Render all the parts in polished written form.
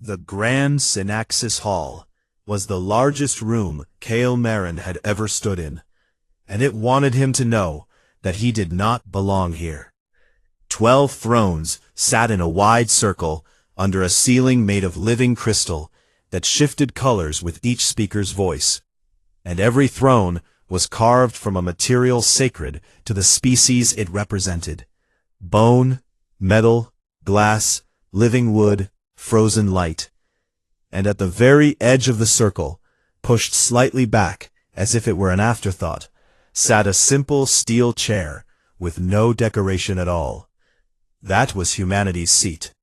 The Grand Synaxis Hall was the largest room Kale Marin had ever stood in, and it wanted him to know that he did not belong here. 12 thrones sat in a wide circle under a ceiling made of living crystal that shifted colors with each speaker's voice, and every throne was carved from a material sacred to the species it represented: bone, metal, glass, living wood, frozen light. And at the very edge of the circle, pushed slightly back as if it were an afterthought, sat a simple steel chair with no decoration at all. That was humanity's seat.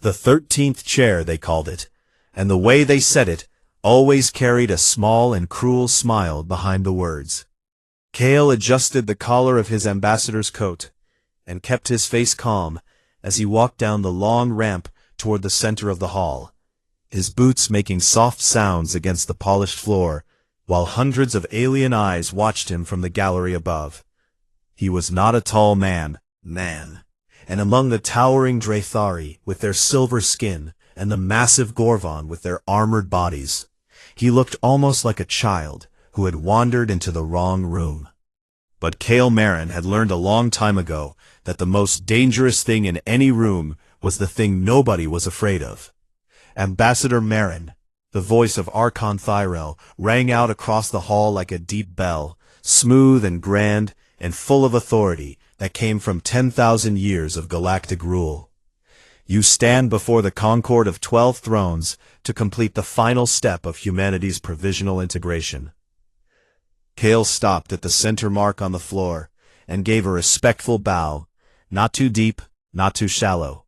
The 13th chair, they called it, and the way they said it always carried a small and cruel smile behind the words. Kale adjusted the collar of his ambassador's coat and kept his face calm as he walked down the long ramp toward the center of the hall, his boots making soft sounds against the polished floor, while hundreds of alien eyes watched him from the gallery above. He was not a tall man, and among the towering Draethari with their silver skin and the massive Gorvon with their armored bodies, he looked almost like a child who had wandered into the wrong room. But Kale Marin had learned a long time ago that the most dangerous thing in any room was the thing nobody was afraid of. Ambassador Marin, the voice of Archon Thyrel, rang out across the hall like a deep bell, smooth and grand and full of authority that came from 10,000 years of galactic rule. You stand before the Concord of 12 thrones to complete the final step of humanity's provisional integration. Kale stopped at the center mark on the floor and gave a respectful bow, not too deep, not too shallow.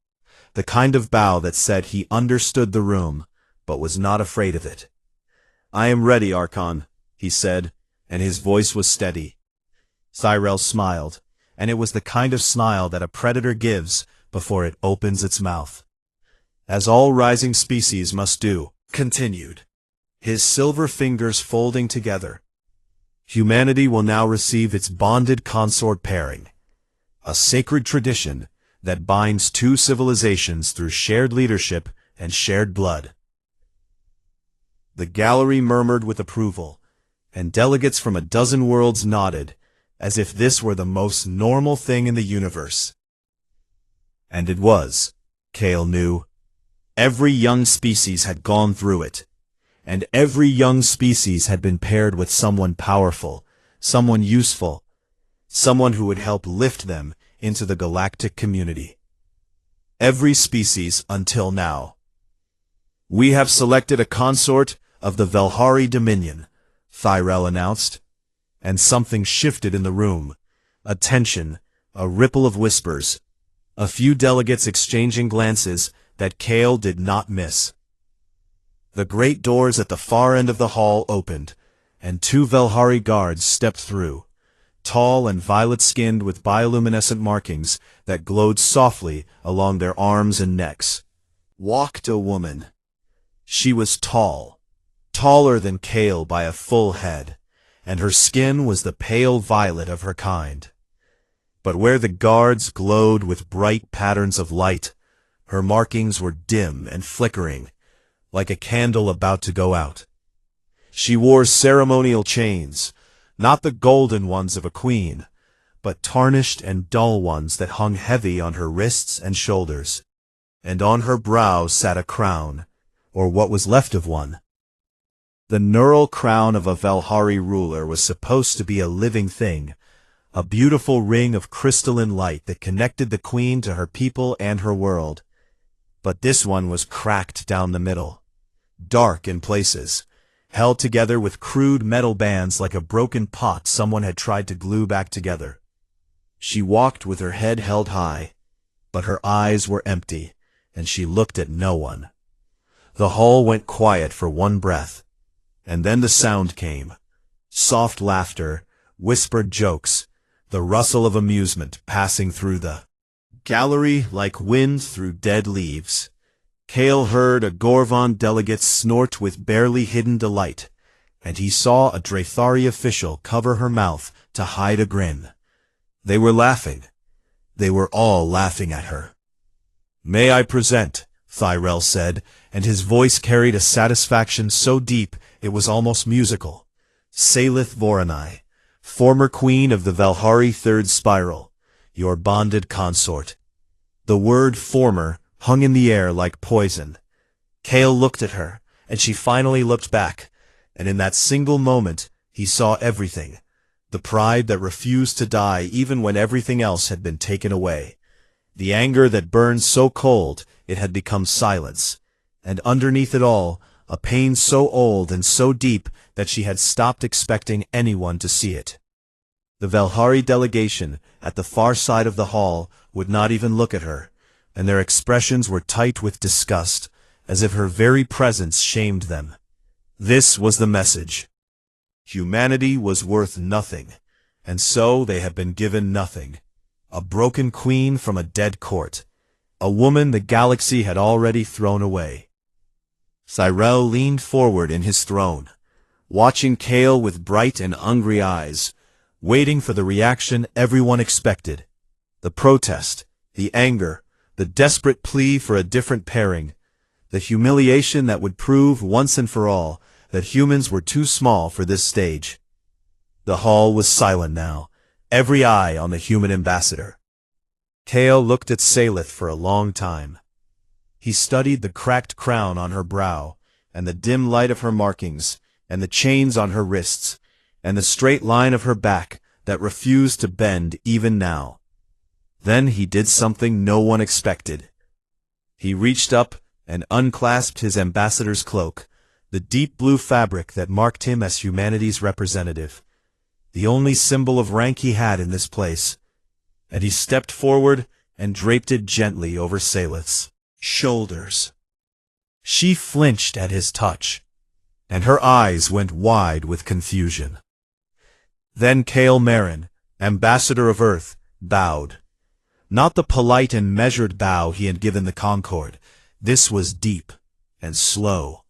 The kind of bow that said he understood the room, but was not afraid of it. "I am ready, Archon," he said, and his voice was steady. Thyrel smiled, and it was the kind of smile that a predator gives before it opens its mouth. "As all rising species must do," continued, his silver fingers folding together, "humanity will now receive its bonded consort pairing, a sacred tradition that binds two civilizations through shared leadership and shared blood." The gallery murmured with approval, and delegates from a dozen worlds nodded, as if this were the most normal thing in the universe. And it was, Kale knew. Every young species had gone through it, and every young species had been paired with someone powerful, someone useful, someone who would help lift them into the galactic community. Every species until now. "We have selected a consort of the Velhari Dominion," Thyrel announced, and something shifted in the room. A tension, a ripple of whispers, a few delegates exchanging glances that Kale did not miss. The great doors at the far end of the hall opened, and 2 Velhari guards stepped through, tall and violet-skinned with bioluminescent markings that glowed softly along their arms and necks. Walked a woman. She was tall, taller than Kale by a full head, and her skin was the pale violet of her kind. But where the guards glowed with bright patterns of light, her markings were dim and flickering, like a candle about to go out. She wore ceremonial chains, not the golden ones of a queen, but tarnished and dull ones that hung heavy on her wrists and shoulders. And on her brow sat a crown, or what was left of one. The neural crown of a Velhari ruler was supposed to be a living thing, a beautiful ring of crystalline light that connected the queen to her people and her world. But this one was cracked down the middle, dark in places, held together with crude metal bands like a broken pot someone had tried to glue back together. She walked with her head held high, but her eyes were empty, and she looked at no one. The hall went quiet for one breath, and then the sound came. Soft laughter, whispered jokes, the rustle of amusement passing through the gallery like wind through dead leaves. Kale heard a Gorvon delegate snort with barely hidden delight, and he saw a Draethari official cover her mouth to hide a grin. They were laughing. They were all laughing at her. "May I present Tyrell said, and his voice carried a satisfaction so deep it was almost musical. Salith Voronai, former queen of the Valhari Third Spiral, your bonded consort. The word former hung in the air like poison. Kale looked at her, and she finally looked back, and in that single moment he saw everything. The pride that refused to die even when everything else had been taken away. The anger that burned so cold it had become silence. And underneath it all, a pain so old and so deep that she had stopped expecting anyone to see it. The Valhari delegation, at the far side of the hall, would not even look at her, and their expressions were tight with disgust, as if her very presence shamed them. This was the message. Humanity was worth nothing, and so they had been given nothing. A broken queen from a dead court. A woman the galaxy had already thrown away. Tyrell leaned forward in his throne, watching Kale with bright and hungry eyes, waiting for the reaction everyone expected. The protest, the anger, the desperate plea for a different pairing, the humiliation that would prove once and for all that humans were too small for this stage. The hall was silent now, every eye on the human ambassador. Kale looked at Salith for a long time. He studied the cracked crown on her brow, and the dim light of her markings, and the chains on her wrists, and the straight line of her back that refused to bend even now. Then he did something no one expected. He reached up and unclasped his ambassador's cloak, the deep blue fabric that marked him as humanity's representative, the only symbol of rank he had in this place, and he stepped forward and draped it gently over Salith's shoulders. She flinched at his touch, and her eyes went wide with confusion. Then Kale Marin, ambassador of Earth, bowed. Not the polite and measured bow he had given the Concord. This was deep and slow,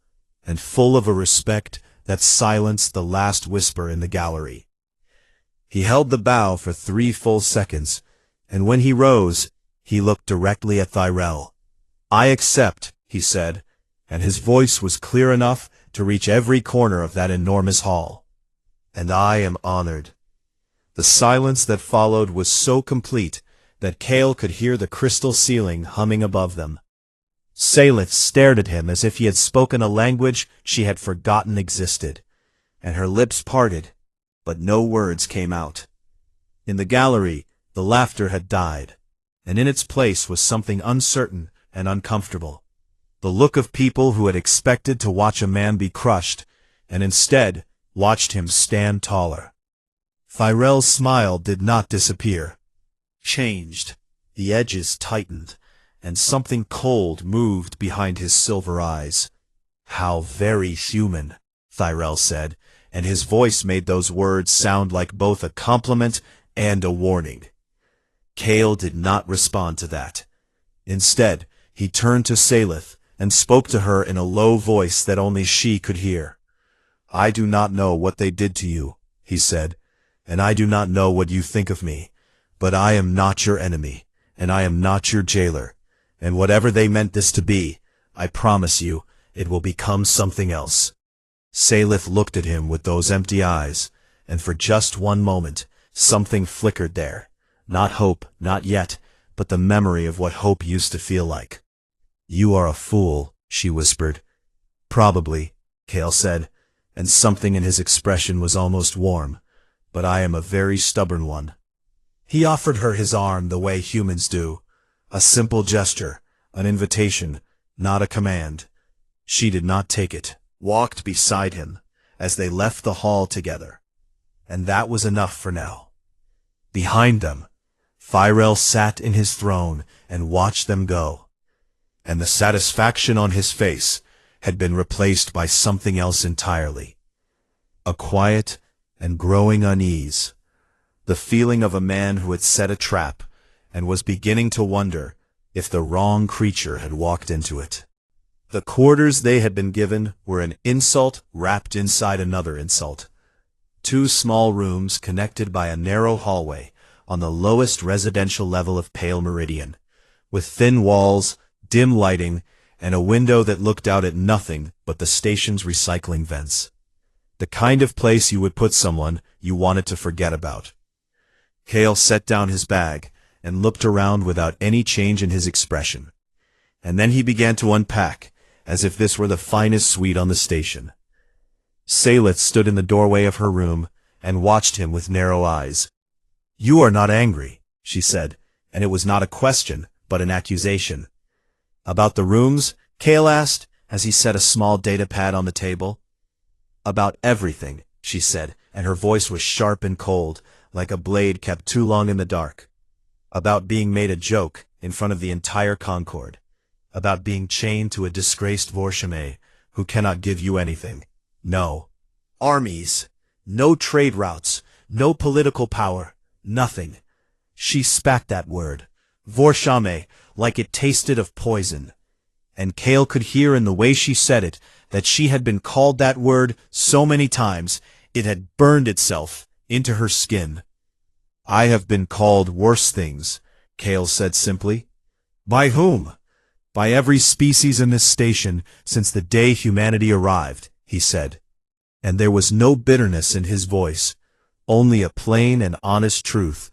and full of a respect that silenced the last whisper in the gallery. He held the bow for 3 full seconds, and when he rose, he looked directly at Tyrell. "I accept," he said, and his voice was clear enough to reach every corner of that enormous hall. "And I am honored." The silence that followed was so complete that Kale could hear the crystal ceiling humming above them. Salith stared at him as if he had spoken a language she had forgotten existed, and her lips parted, but no words came out. In the gallery, the laughter had died, and in its place was something uncertain and uncomfortable. The look of people who had expected to watch a man be crushed, and instead watched him stand taller. Tyrell's smile did not disappear. Changed. The edges tightened, and something cold moved behind his silver eyes. "How very human," Tyrell said, and his voice made those words sound like both a compliment and a warning. Kale did not respond to that. Instead, he turned to Salith and spoke to her in a low voice that only she could hear. "I do not know what they did to you," he said, "and I do not know what you think of me, but I am not your enemy, and I am not your jailer, and whatever they meant this to be, I promise you, it will become something else." Salith looked at him with those empty eyes, and for just one moment, something flickered there. Not hope, not yet, but the memory of what hope used to feel like. "You are a fool," she whispered. "Probably," Kale said, and something in his expression was almost warm, "but I am a very stubborn one." He offered her his arm the way humans do, a simple gesture, an invitation, not a command. She did not take it, walked beside him, as they left the hall together. And that was enough for now. Behind them, Tyrell sat in his throne and watched them go, and the satisfaction on his face had been replaced by something else entirely. A quiet and growing unease, the feeling of a man who had set a trap and was beginning to wonder if the wrong creature had walked into it. The quarters they had been given were an insult wrapped inside another insult. 2 small rooms connected by a narrow hallway on the lowest residential level of Pale Meridian, with thin walls, dim lighting, and a window that looked out at nothing but the station's recycling vents. The kind of place you would put someone you wanted to forget about. Cale set down his bag and looked around without any change in his expression. And then he began to unpack, as if this were the finest suite on the station. Salith stood in the doorway of her room and watched him with narrow eyes. "You are not angry," she said, and it was not a question, but an accusation. "About the rooms?" Cale asked, as he set a small data pad on the table. "About everything," she said, and her voice was sharp and cold, like a blade kept too long in the dark. "About being made a joke in front of the entire Concord. About being chained to a disgraced Vorshame who cannot give you anything. No armies, no trade routes, no political power, nothing." She spat that word, Vorshame, like it tasted of poison. And Cale could hear in the way she said it that she had been called that word so many times it had burned itself into her skin. "I have been called worse things," Cale said simply. "By whom?" "By every species in this station since the day humanity arrived," he said. And there was no bitterness in his voice, only a plain and honest truth.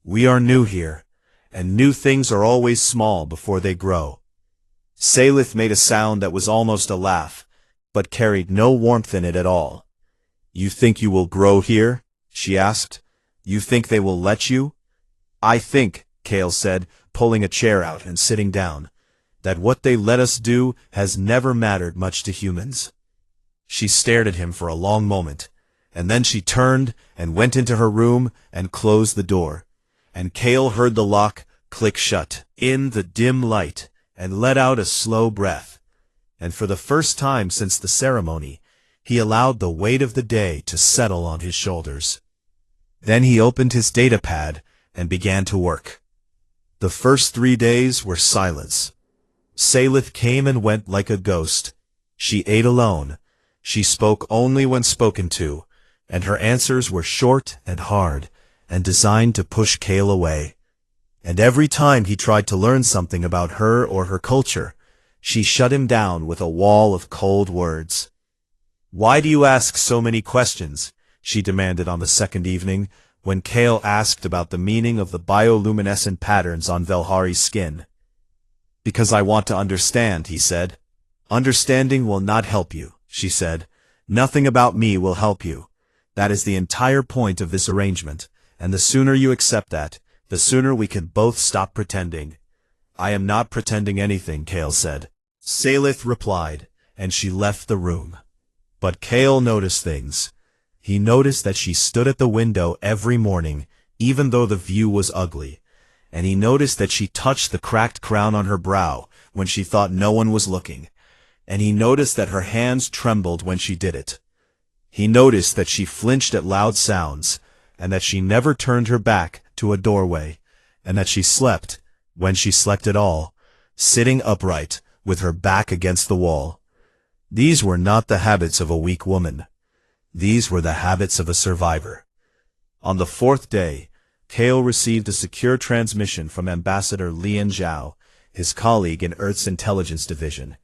"We are new here, and new things are always small before they grow." Salith made a sound that was almost a laugh, but carried no warmth in it at all. "You think you will grow here?" she asked. "You think they will let you?" "I think," Cale said, pulling a chair out and sitting down, "that what they let us do has never mattered much to humans." She stared at him for a long moment, and then she turned and went into her room and closed the door, and Cale heard the lock click shut in the dim light and let out a slow breath. And for the first time since the ceremony, he allowed the weight of the day to settle on his shoulders. Then he opened his data pad and began to work. The first 3 days were silence. Salith came and went like a ghost. She ate alone. She spoke only when spoken to, and her answers were short and hard, and designed to push Cale away. And every time he tried to learn something about her or her culture, she shut him down with a wall of cold words. "Why do you ask so many questions?" she demanded on the second evening, when Cale asked about the meaning of the bioluminescent patterns on Velhari's skin. "Because I want to understand," he said. "Understanding will not help you," she said. "Nothing about me will help you. That is the entire point of this arrangement, and the sooner you accept that, the sooner we can both stop pretending." "I am not pretending anything," Cale said. Salith replied, and she left the room. But Cale noticed things. He noticed that she stood at the window every morning, even though the view was ugly, and he noticed that she touched the cracked crown on her brow when she thought no one was looking, and he noticed that her hands trembled when she did it. He noticed that she flinched at loud sounds, and that she never turned her back to a doorway, and that she slept, when she slept at all, sitting upright, with her back against the wall. These were not the habits of a weak woman. These were the habits of a survivor. On the 4th day, Cale received a secure transmission from Ambassador Lian Zhao, his colleague in Earth's Intelligence Division,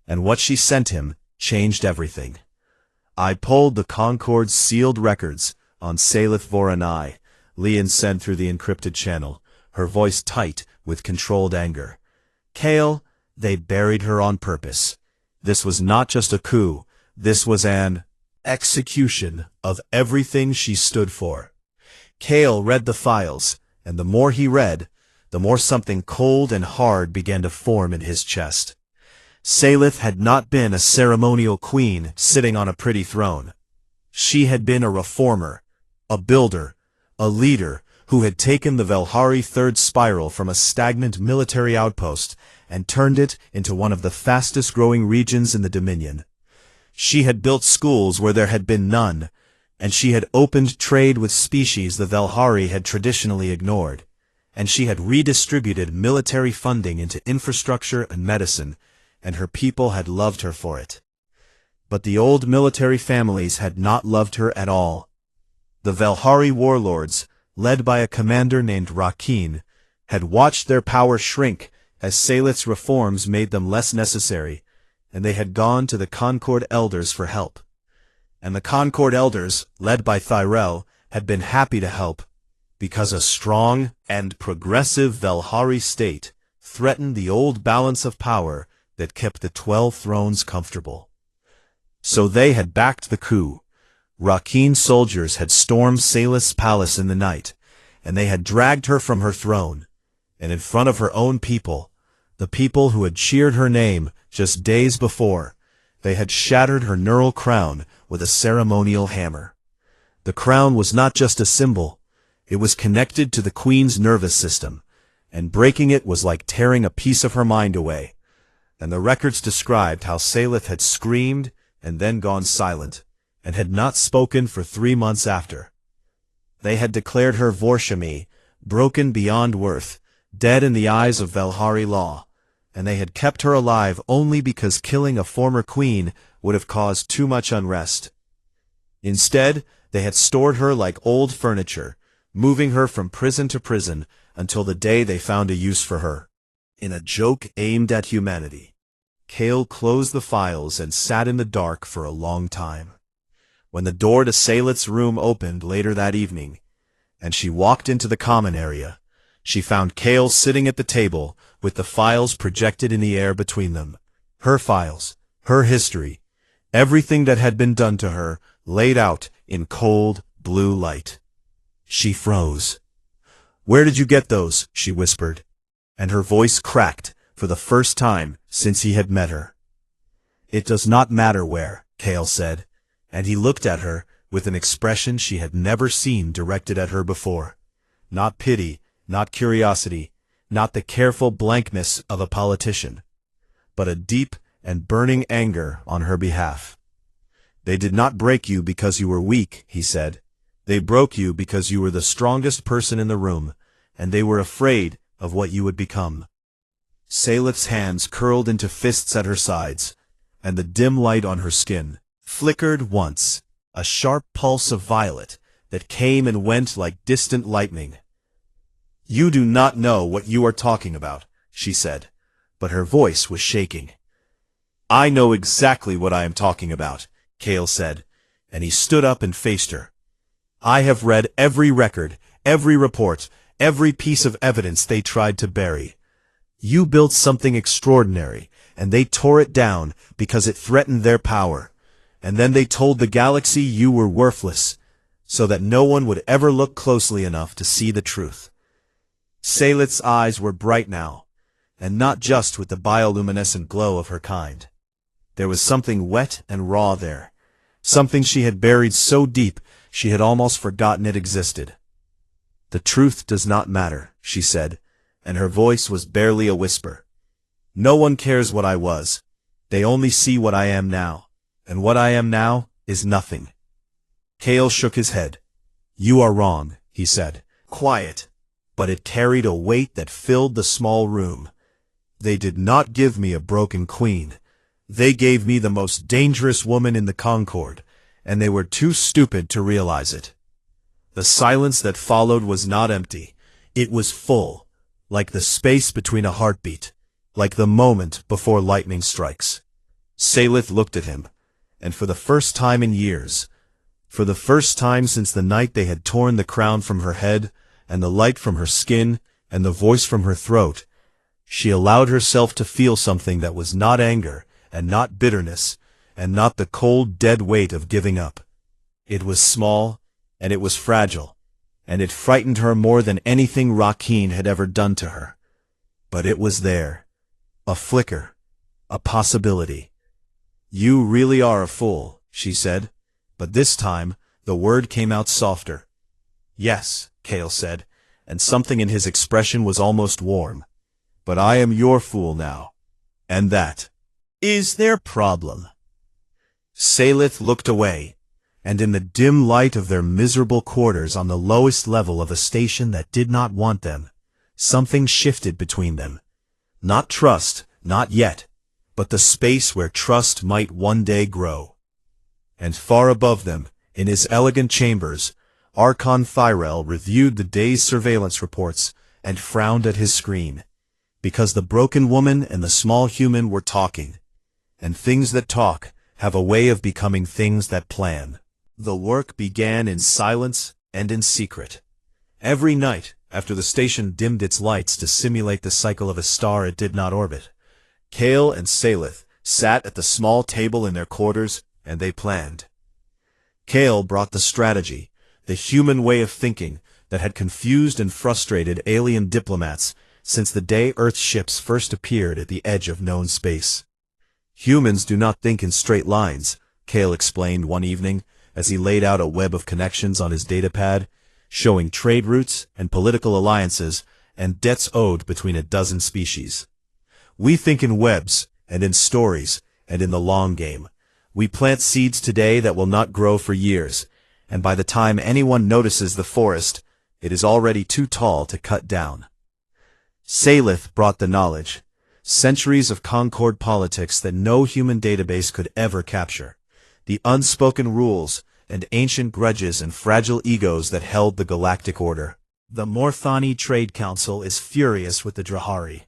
and what she sent him changed everything. "I pulled the Concord's sealed records on Salith Voronai," Lian said through the encrypted channel, her voice tight with controlled anger. "Cale, they buried her on purpose. This was not just a coup, this was an execution of everything she stood for." Cale read the files, and the more he read, the more something cold and hard began to form in his chest. Salith had not been a ceremonial queen sitting on a pretty throne. She had been a reformer, a builder, a leader who had taken the Velhari Third Spiral from a stagnant military outpost and turned it into one of the fastest-growing regions in the Dominion. She had built schools where there had been none, and she had opened trade with species the Velhari had traditionally ignored, and she had redistributed military funding into infrastructure and medicine, and her people had loved her for it. But the old military families had not loved her at all. The Velhari warlords, led by a commander named Rakin, had watched their power shrink as Salith's reforms made them less necessary, and they had gone to the Concord Elders for help. And the Concord Elders, led by Tyrell, had been happy to help, because a strong and progressive Velhari state threatened the old balance of power that kept the 12 thrones comfortable. So they had backed the coup. Rakeen soldiers had stormed Salith's palace in the night, and they had dragged her from her throne, and in front of her own people, the people who had cheered her name just days before, they had shattered her neural crown with a ceremonial hammer. The crown was not just a symbol, it was connected to the queen's nervous system, and breaking it was like tearing a piece of her mind away. And the records described how Salith had screamed and then gone silent, and had not spoken for 3 months after. They had declared her Vorshami, broken beyond worth, dead in the eyes of Velhari law, and they had kept her alive only because killing a former queen would have caused too much unrest. Instead, they had stored her like old furniture, moving her from prison to prison until the day they found a use for her. In a joke aimed at humanity, Kale closed the files and sat in the dark for a long time. When the door to Salith's room opened later that evening, and she walked into the common area, she found Kale sitting at the table with the files projected in the air between them. Her files, her history, everything that had been done to her, laid out in cold, blue light. She froze. "Where did you get those?" she whispered, and her voice cracked for the first time since he had met her. "It does not matter where," Kale said, and he looked at her with an expression she had never seen directed at her before. Not pity, not curiosity, not the careful blankness of a politician, but a deep and burning anger on her behalf. "They did not break you because you were weak," he said. "They broke you because you were the strongest person in the room, and they were afraid of what you would become." Salith's hands curled into fists at her sides, and the dim light on her skin flickered once, a sharp pulse of violet that came and went like distant lightning. "You do not know what you are talking about," she said, but her voice was shaking. "I know exactly what I am talking about," Kale said, and he stood up and faced her. "I have read every record, every report, every piece of evidence they tried to bury. You built something extraordinary, and they tore it down because it threatened their power. And then they told the galaxy you were worthless, so that no one would ever look closely enough to see the truth." Salith's eyes were bright now, and not just with the bioluminescent glow of her kind. There was something wet and raw there, something she had buried so deep she had almost forgotten it existed. "The truth does not matter," she said, and her voice was barely a whisper. "No one cares what I was. They only see what I am now, and what I am now is nothing." Kale shook his head. "You are wrong," he said, quiet, but it carried a weight that filled the small room. "They did not give me a broken queen. They gave me the most dangerous woman in the Concord, and they were too stupid to realize it." The silence that followed was not empty. It was full, like the space between a heartbeat, like the moment before lightning strikes. Salith looked at him, and for the first time in years, for the first time since the night they had torn the crown from her head, and the light from her skin, and the voice from her throat, she allowed herself to feel something that was not anger, and not bitterness, and not the cold, dead weight of giving up. It was small, and it was fragile, and it frightened her more than anything Rakeen had ever done to her. But it was there, a flicker, a possibility. "You really are a fool," she said, but this time the word came out softer. "Yes," Kale said, and something in his expression was almost warm. "But I am your fool now, and that is their problem." Salith looked away, and in the dim light of their miserable quarters on the lowest level of a station that did not want them, something shifted between them. Not trust, not yet, but the space where trust might one day grow. And far above them, in his elegant chambers, Archon Tyrell reviewed the day's surveillance reports and frowned at his screen. because the broken woman and the small human were talking. And things that talk have a way of becoming things that plan. The work began in silence and in secret. Every night, after the station dimmed its lights to simulate the cycle of a star it did not orbit, Kale and Salith sat at the small table in their quarters, and they planned. Kale brought the strategy, the human way of thinking that had confused and frustrated alien diplomats since the day Earth's ships first appeared at the edge of known space. Humans do not think in straight lines, Kale explained one evening as he laid out a web of connections on his datapad, showing trade routes and political alliances and debts owed between a dozen species. We think in webs and in stories and in the long game. We plant seeds today that will not grow for years, and by the time anyone notices the forest, it is already too tall to cut down. Salith brought the knowledge, centuries of Concord politics that no human database could ever capture, the unspoken rules and ancient grudges and fragile egos that held the galactic order. The Morthani Trade Council is furious with the Drahari,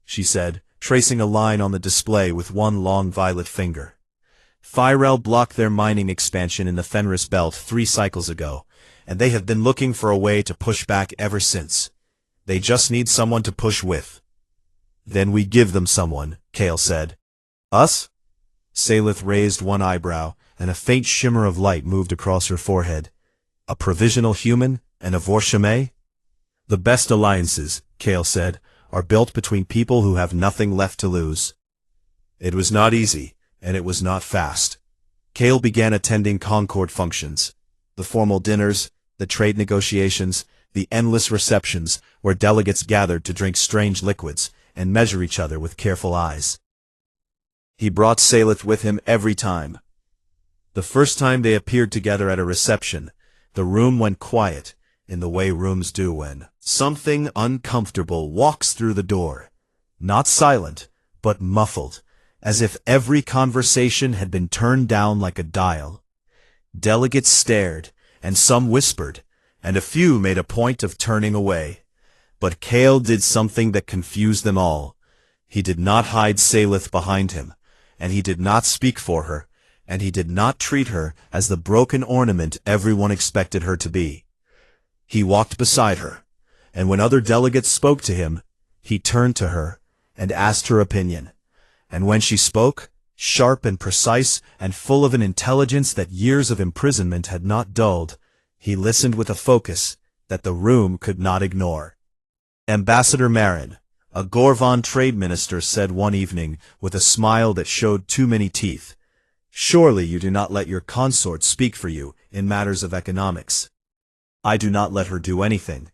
she said, tracing a line on the display with one long violet finger. Firel blocked their mining expansion in the Fenris Belt 3 cycles ago, and they have been looking for a way to push back ever since. They just need someone to push with. Then we give them someone, Kale said. Us? Salith raised one eyebrow, and a faint shimmer of light moved across her forehead. A provisional human and a Vorshame? The best alliances, Kale said, are built between people who have nothing left to lose. It was not easy, and it was not fast. Kale began attending Concord functions, the formal dinners, the trade negotiations, the endless receptions where delegates gathered to drink strange liquids and measure each other with careful eyes. He brought Salith with him every time. The first time they appeared together at a reception, the room went quiet, in the way rooms do when something uncomfortable walks through the door. Not silent, but muffled, as if every conversation had been turned down like a dial. Delegates stared, and some whispered, and a few made a point of turning away. But Kale did something that confused them all. He did not hide Salith behind him, and he did not speak for her, and he did not treat her as the broken ornament everyone expected her to be. He walked beside her, and when other delegates spoke to him, he turned to her and asked her opinion. And when she spoke, sharp and precise and full of an intelligence that years of imprisonment had not dulled, he listened with a focus that the room could not ignore. Ambassador Marin, a Gorvan trade minister, said one evening with a smile that showed too many teeth, "Surely you do not let your consort speak for you in matters of economics." "I do not let her do anything,"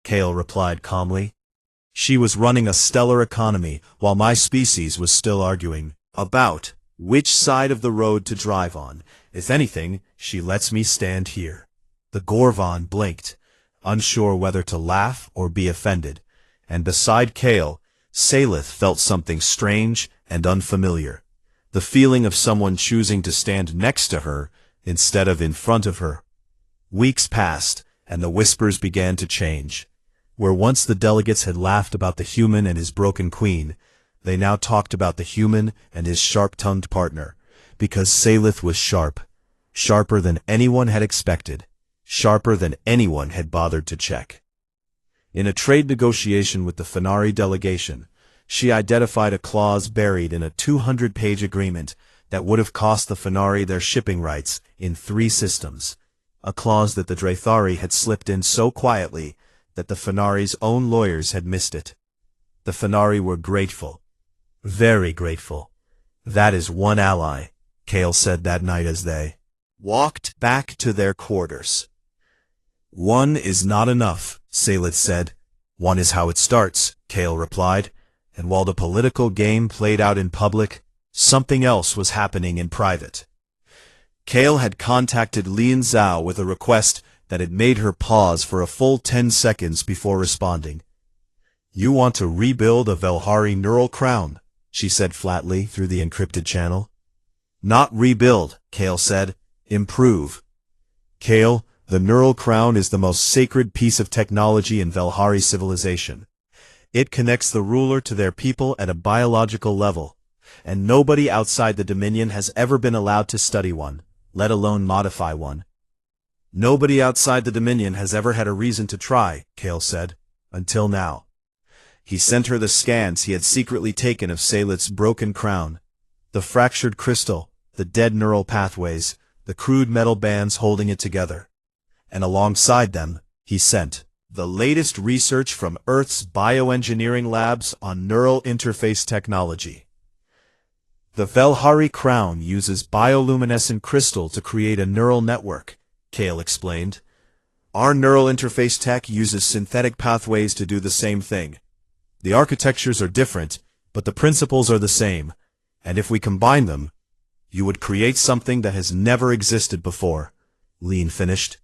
Kale replied calmly. "She was running a stellar economy while my species was still arguing about which side of the road to drive on. If anything, she lets me stand here." The Gorvan blinked, unsure whether to laugh or be offended, and beside Kale, Salith felt something strange and unfamiliar, the feeling of someone choosing to stand next to her instead of in front of her. Weeks passed, and the whispers began to change. Where once the delegates had laughed about the human and his broken queen, they now talked about the human and his sharp-tongued partner, because Salith was sharp, sharper than anyone had expected, sharper than anyone had bothered to check. In a trade negotiation with the Fenari delegation, she identified a clause buried in a 200-page agreement that would have cost the Fenari their shipping rights in 3 systems, a clause that the Drathari had slipped in so quietly that the Fenari's own lawyers had missed it. The Fenari were grateful, very grateful. "That is one ally," Kale said that night as they walked back to their quarters. "One is not enough," Salith said. "One is how it starts," Kale replied, and while the political game played out in public, something else was happening in private. Kale had contacted Lian Zhao with a request that had made her pause for a full 10 seconds before responding. "You want to rebuild a Velhari neural crown," she said flatly through the encrypted channel. "Not rebuild," Kale said. "Improve." "Kale, the neural crown is the most sacred piece of technology in Velhari civilization. It connects the ruler to their people at a biological level, and nobody outside the Dominion has ever been allowed to study one, let alone modify one. Nobody outside the Dominion has ever had a reason to try, Kale said, until now. He sent her the scans he had secretly taken of Salith's broken crown, the fractured crystal, the dead neural pathways, the crude metal bands holding it together. And alongside them, he sent the latest research from Earth's bioengineering labs on neural interface technology. The Velhari crown uses bioluminescent crystal to create a neural network, Kale explained. Our neural interface tech uses synthetic pathways to do the same thing. The architectures are different, but the principles are the same, and if we combine them, you would create something that has never existed before, Lean finished,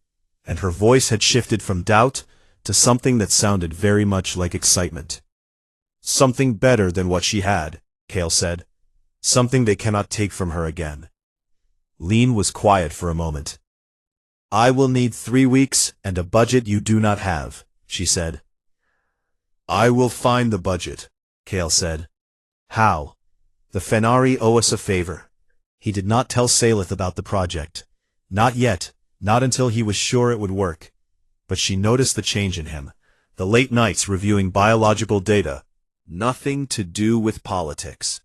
and her voice had shifted from doubt to something that sounded very much like excitement. Something better than what she had, Kale said. Something they cannot take from her again. Lean was quiet for a moment. I will need 3 weeks and a budget you do not have, she said. I will find the budget, Kale said. How? The Fenari owe us a favor. He did not tell Salith about the project. Not yet, not until he was sure it would work. But she noticed the change in him. The late nights reviewing biological data. Nothing to do with politics.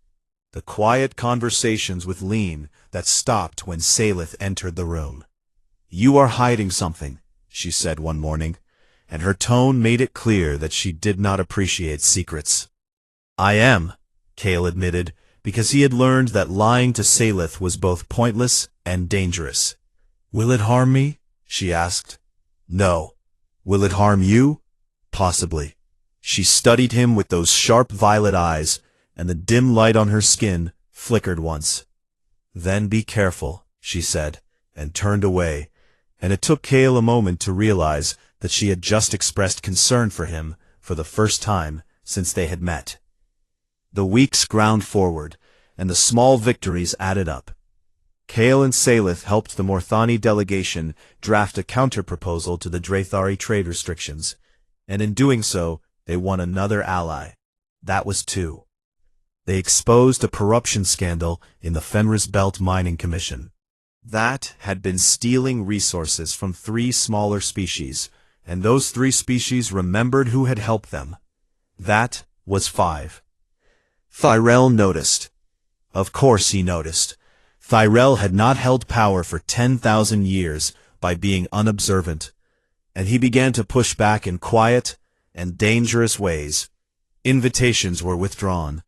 The quiet conversations with Lean that stopped when Salith entered the room. You are hiding something, she said one morning, and her tone made it clear that she did not appreciate secrets. I am, Kale admitted, because he had learned that lying to Salith was both pointless and dangerous. Will it harm me? She asked. No. Will it harm you? Possibly. She studied him with those sharp violet eyes, and the dim light on her skin flickered once. Then be careful, she said, and turned away, and it took Kale a moment to realize that she had just expressed concern for him for the first time since they had met. The weeks ground forward, and the small victories added up. Kale and Salith helped the Morthani delegation draft a counter-proposal to the Drathari trade restrictions, and in doing so, they won another ally. That was 2. They exposed a corruption scandal in the Fenris Belt Mining Commission. That had been stealing resources from 3 smaller species, and those 3 species remembered who had helped them. That was 5. Tyrell noticed. Of course he noticed. Tyrell had not held power for 10,000 years by being unobservant, and he began to push back in quiet and dangerous ways. Invitations were withdrawn.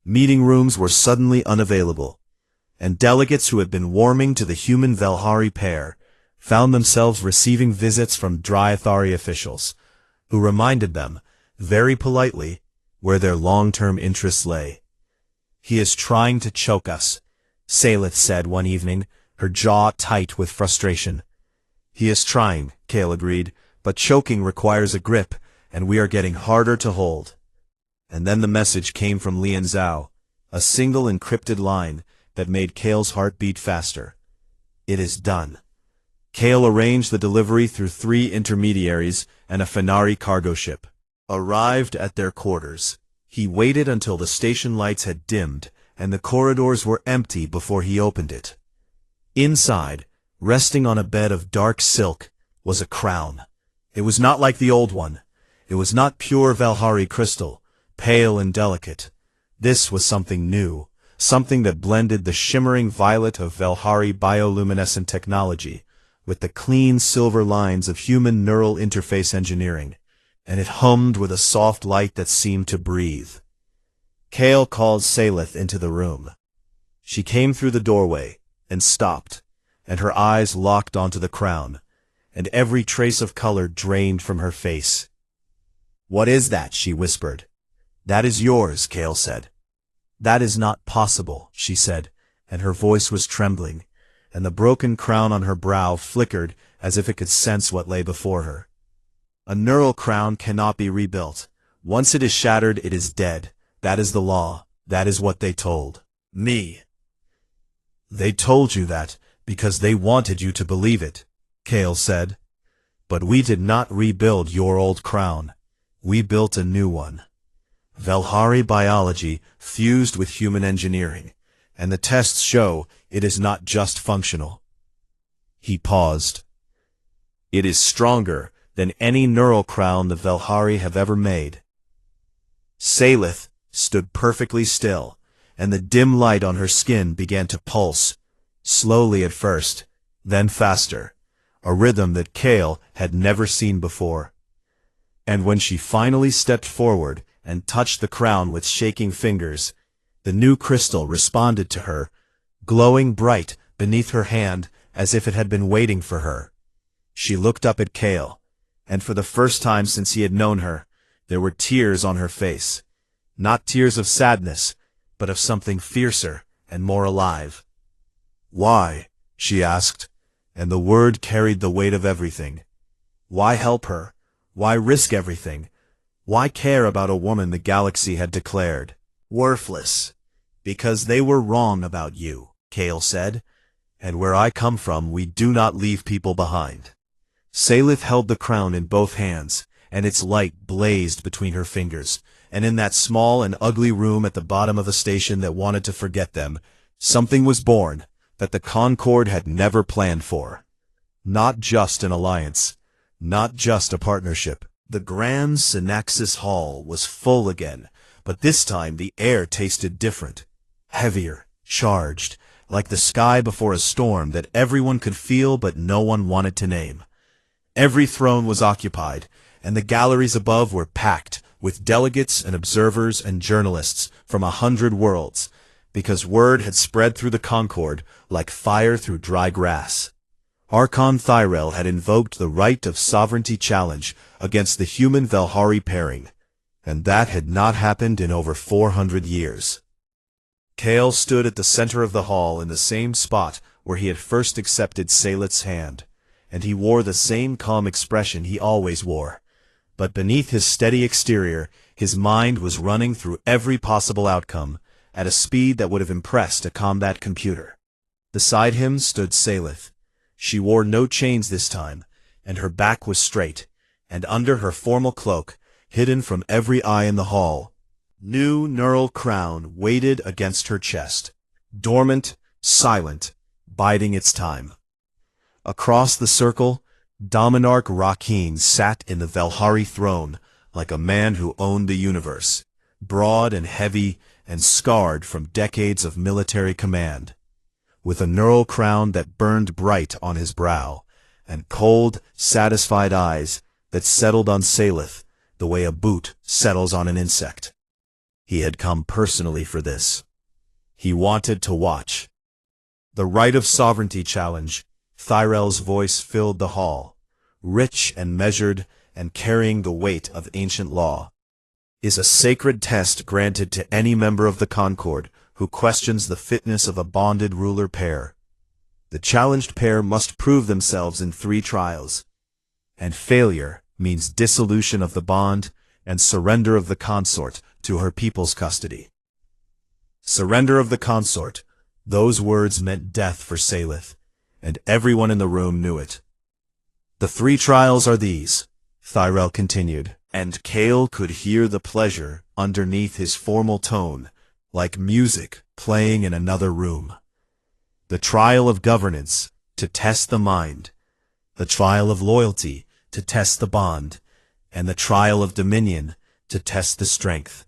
Meeting rooms were suddenly unavailable, and delegates who had been warming to the human Velhari pair found themselves receiving visits from Dryathari officials, who reminded them, very politely, where their long-term interests lay. He is trying to choke us, Salith said one evening, her jaw tight with frustration. He is trying, Kale agreed, but choking requires a grip, and we are getting harder to hold. And then the message came from Lian Zhao, a single encrypted line that made Kale's heart beat faster. It is done. Kale arranged the delivery through 3 intermediaries and a Fenari cargo ship. Arrived at their quarters, he waited until the station lights had dimmed and the corridors were empty before he opened it. Inside, resting on a bed of dark silk, was a crown. It was not like the old one. It was not pure Velhari crystal, pale and delicate. This was something new, something that blended the shimmering violet of Velhari bioluminescent technology with the clean silver lines of human neural interface engineering, and it hummed with a soft light that seemed to breathe. Kale called Salith into the room. She came through the doorway and stopped, and her eyes locked onto the crown, and every trace of color drained from her face. "What is that?" she whispered. "That is yours," Kale said. "That is not possible," she said, and her voice was trembling, and the broken crown on her brow flickered as if it could sense what lay before her. "A neural crown cannot be rebuilt. Once it is shattered, it is dead. That is the law. That is what they told me." "They told you that because they wanted you to believe it," Kale said. "But we did not rebuild your old crown. We built a new one. Velhari biology fused with human engineering, and the tests show it is not just functional. He paused. It is stronger than any neural crown the Velhari have ever made. Salith stood perfectly still, and the dim light on her skin began to pulse, slowly at first, then faster, a rhythm that Kale had never seen before. And when she finally stepped forward and touched the crown with shaking fingers, the new crystal responded to her, glowing bright beneath her hand as if it had been waiting for her. She looked up at Kale, and for the first time since he had known her, there were tears on her face. Not tears of sadness, but of something fiercer and more alive. "Why?" she asked, and the word carried the weight of everything. Why help her? Why risk everything? Why care about a woman the galaxy had declared worthless? "Because they were wrong about you," Kale said, "and where I come from we do not leave people behind." Salith held the crown in both hands, and its light blazed between her fingers, and in that small and ugly room at the bottom of a station that wanted to forget them, something was born that the Concord had never planned for. Not just an alliance, not just a partnership. The grand Synaxis Hall was full again, but this time the air tasted different, heavier, charged, like the sky before a storm that everyone could feel but no one wanted to name. Every throne was occupied, and the galleries above were packed with delegates and observers and journalists from 100 worlds, because word had spread through the Concord like fire through dry grass. Archon Thyrell had invoked the right of sovereignty challenge against the human Velhari pairing, and that had not happened in over 400 years. Kale stood at the center of the hall in the same spot where he had first accepted Salith's hand, and he wore the same calm expression he always wore. But beneath his steady exterior, his mind was running through every possible outcome, at a speed that would have impressed a combat computer. Beside him stood Salith. She wore no chains this time, and her back was straight, and under her formal cloak, hidden from every eye in the hall, new neural crown weighted against her chest, dormant, silent, biding its time. Across the circle, Dominarch Rakeen sat in the Velhari throne like a man who owned the universe, broad and heavy and scarred from decades of military command, with a neural crown that burned bright on his brow, and cold, satisfied eyes that settled on Salith the way a boot settles on an insect. He had come personally for this. He wanted to watch. The right of sovereignty challenge, Thyrell's voice filled the hall, rich and measured and carrying the weight of ancient law, is a sacred test granted to any member of the Concord who questions the fitness of a bonded ruler pair. The challenged pair must prove themselves in 3 trials, and failure means dissolution of the bond and surrender of the consort to her people's custody. Surrender of the consort, those words meant death for Salith, and everyone in the room knew it. "The 3 trials are these," Thyrell continued, and Kale could hear the pleasure underneath his formal tone, like music playing in another room. The trial of governance, to test the mind, the trial of loyalty, to test the bond, and the trial of dominion, to test the strength.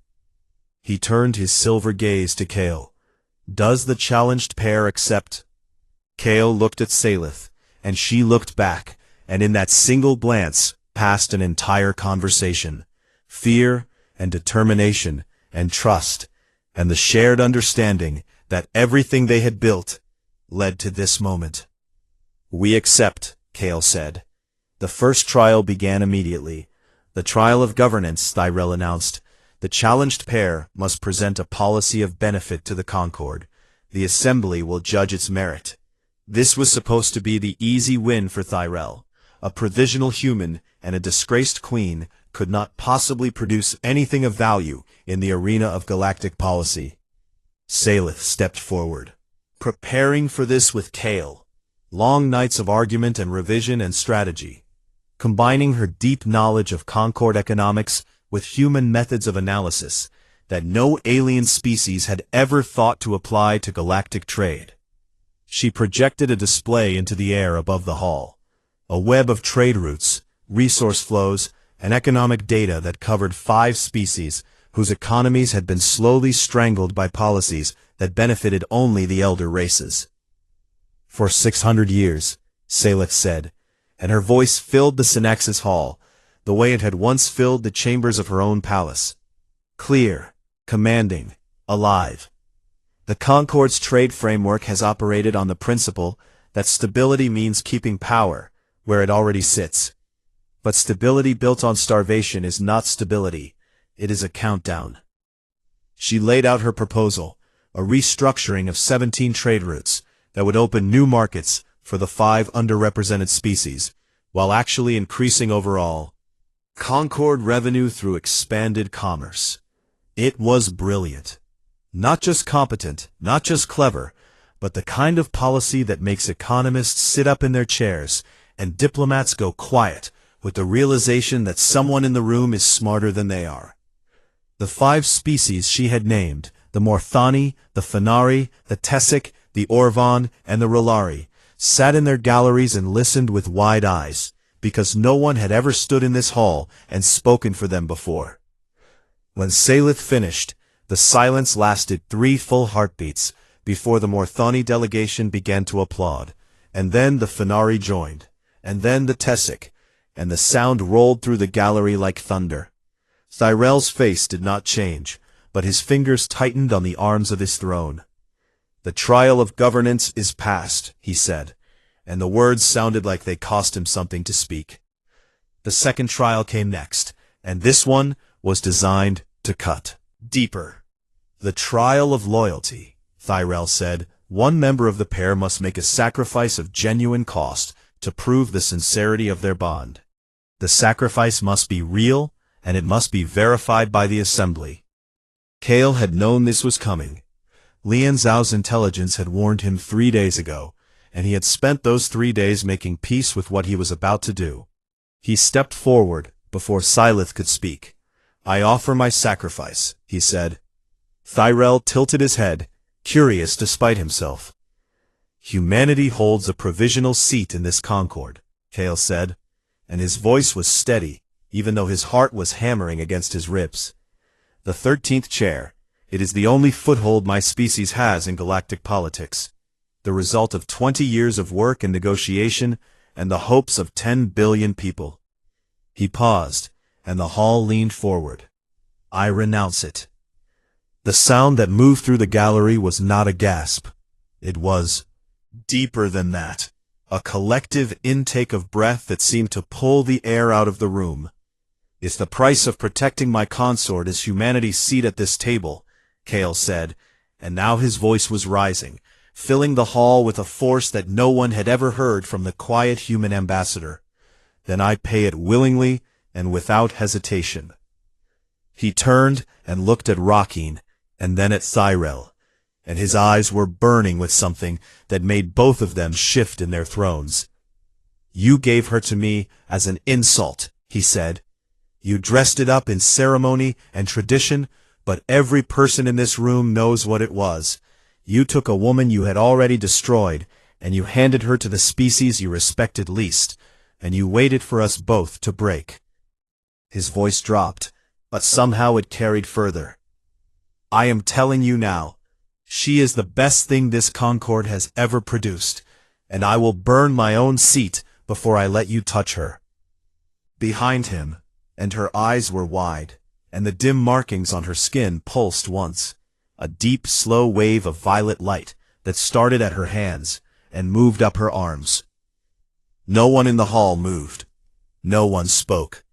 He turned his silver gaze to Kale. "Does the challenged pair accept?" Kale looked at Salith, and she looked back, and in that single glance passed an entire conversation, fear and determination and trust, and the shared understanding that everything they had built led to this moment. "We accept," Kale said. The first trial began immediately. The trial of governance, Thyrell announced. The challenged pair must present a policy of benefit to the Concord. The Assembly will judge its merit. This was supposed to be the easy win for Thyrell. A provisional human and a disgraced queen could not possibly produce anything of value in the arena of galactic policy. Salith stepped forward, preparing for this with Kale. Long nights of argument and revision and strategy, combining her deep knowledge of Concord economics with human methods of analysis that no alien species had ever thought to apply to galactic trade. She projected a display into the air above the hall, a web of trade routes, resource flows, and economic data that covered 5 species whose economies had been slowly strangled by policies that benefited only the elder races. For 600 years, Salith said, and her voice filled the Synaxis Hall, the way it had once filled the chambers of her own palace. Clear, commanding, alive. The Concord's trade framework has operated on the principle that stability means keeping power where it already sits. But stability built on starvation is not stability, it is a countdown. She laid out her proposal, a restructuring of 17 trade routes that would open new markets for the 5 underrepresented species, while actually increasing overall Concord revenue through expanded commerce. It was brilliant. Not just competent, not just clever, but the kind of policy that makes economists sit up in their chairs and diplomats go quiet with the realization that someone in the room is smarter than they are. The 5 species she had named, the Morthani, the Fenari, the Tessic, the Orvan, and the Rolari, sat in their galleries and listened with wide eyes, because no one had ever stood in this hall and spoken for them before. When Salith finished, the silence lasted 3 full heartbeats before the Morthani delegation began to applaud, and then the Fenari joined, and then the Tessic, and the sound rolled through the gallery like thunder. Tyrell's face did not change, but his fingers tightened on the arms of his throne. "The trial of governance is past," he said, and the words sounded like they cost him something to speak. The second trial came next, and this one was designed to cut deeper. "The trial of loyalty," Tyrell said. "One member of the pair must make a sacrifice of genuine cost to prove the sincerity of their bond. The sacrifice must be real, and it must be verified by the Assembly." Kale had known this was coming. Lian Zhao's intelligence had warned him 3 days ago, and he had spent those 3 days making peace with what he was about to do. He stepped forward before Salith could speak. "I offer my sacrifice," he said. Tyrell tilted his head, curious despite himself. "Humanity holds a provisional seat in this Concord," Kale said, and his voice was steady, even though his heart was hammering against his ribs. "The 13th chair. It is the only foothold my species has in galactic politics. The result of 20 years of work and negotiation and the hopes of 10 billion people." He paused, and the hall leaned forward. "I renounce it." The sound that moved through the gallery was not a gasp. It was deeper than that, a collective intake of breath that seemed to pull the air out of the room. "If the price of protecting my consort is humanity's seat at this table," Kale said, and now his voice was rising, filling the hall with a force that no one had ever heard from the quiet human ambassador, "then I pay it willingly and without hesitation." He turned and looked at Rakeen, and then at Tyrell, and his eyes were burning with something that made both of them shift in their thrones. "You gave her to me as an insult," he said. "You dressed it up in ceremony and tradition, but every person in this room knows what it was. You took a woman you had already destroyed, and you handed her to the species you respected least, and you waited for us both to break." His voice dropped, but somehow it carried further. "I am telling you now, she is the best thing this Concord has ever produced, and I will burn my own seat before I let you touch her." Behind him, and her eyes were wide, and the dim markings on her skin pulsed once, a deep, slow wave of violet light that started at her hands and moved up her arms. No one in the hall moved. No one spoke.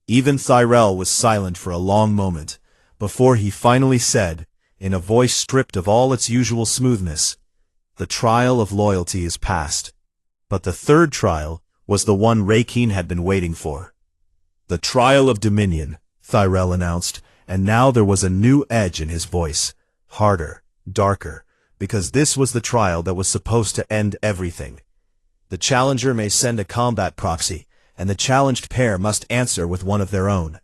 Even Tyrell was silent for a long moment, before he finally said, in a voice stripped of all its usual smoothness, "The trial of loyalty is past." But the third trial was the one Rakeen had been waiting for. "The trial of dominion," Tyrell announced, and now there was a new edge in his voice, harder, darker, because this was the trial that was supposed to end everything. The challenger may send a combat proxy, and the challenged pair must answer with one of their own.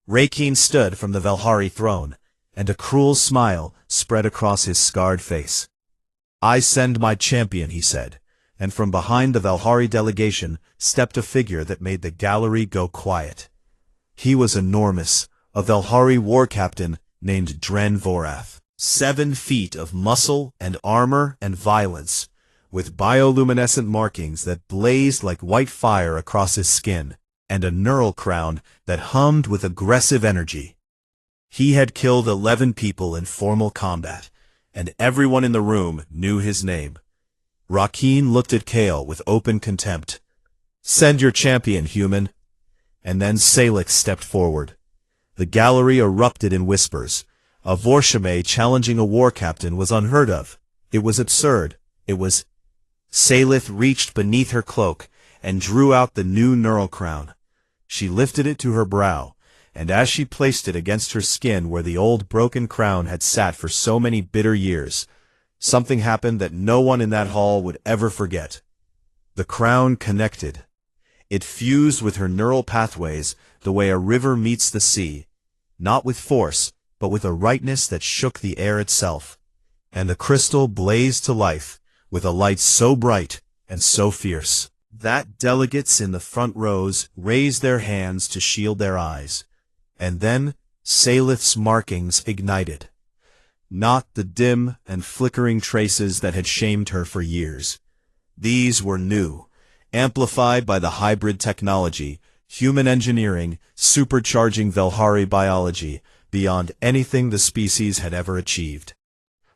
Rakeen stood from the Velhari throne, and a cruel smile spread across his scarred face. "I send my champion," he said, and from behind the Valhari delegation stepped a figure that made the gallery go quiet. He was enormous, a Valhari war captain named Dren Vorath. 7 feet of muscle and armor and violence, with bioluminescent markings that blazed like white fire across his skin, and a neural crown that hummed with aggressive energy. He had killed 11 people in formal combat, and everyone in the room knew his name. Rakeen looked at Kale with open contempt. "Send your champion, human." And then Salix stepped forward. The gallery erupted in whispers. A Vorshame challenging a war captain was unheard of. It was absurd. It was... Salith reached beneath her cloak and drew out the new neural crown. She lifted it to her brow, and as she placed it against her skin where the old broken crown had sat for so many bitter years, something happened that no one in that hall would ever forget. The crown connected. It fused with her neural pathways the way a river meets the sea, not with force, but with a rightness that shook the air itself. And the crystal blazed to life, with a light so bright and so fierce that delegates in the front rows raised their hands to shield their eyes. And then Salith's markings ignited. Not the dim and flickering traces that had shamed her for years. These were new, amplified by the hybrid technology, human engineering, supercharging Velhari biology, beyond anything the species had ever achieved.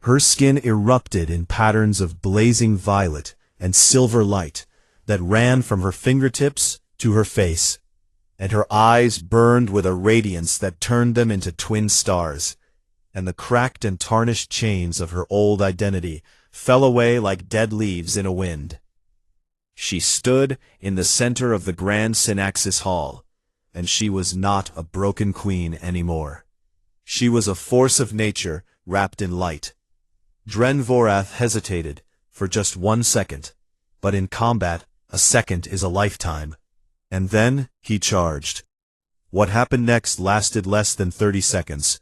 Her skin erupted in patterns of blazing violet and silver light that ran from her fingertips to her face, and her eyes burned with a radiance that turned them into twin stars, and the cracked and tarnished chains of her old identity fell away like dead leaves in a wind. She stood in the center of the Grand Synaxis Hall, and she was not a broken queen anymore. She was a force of nature wrapped in light. Dren Vorath hesitated for just 1 second, but in combat, a second is a lifetime. And then he charged. What happened next lasted less than 30 seconds.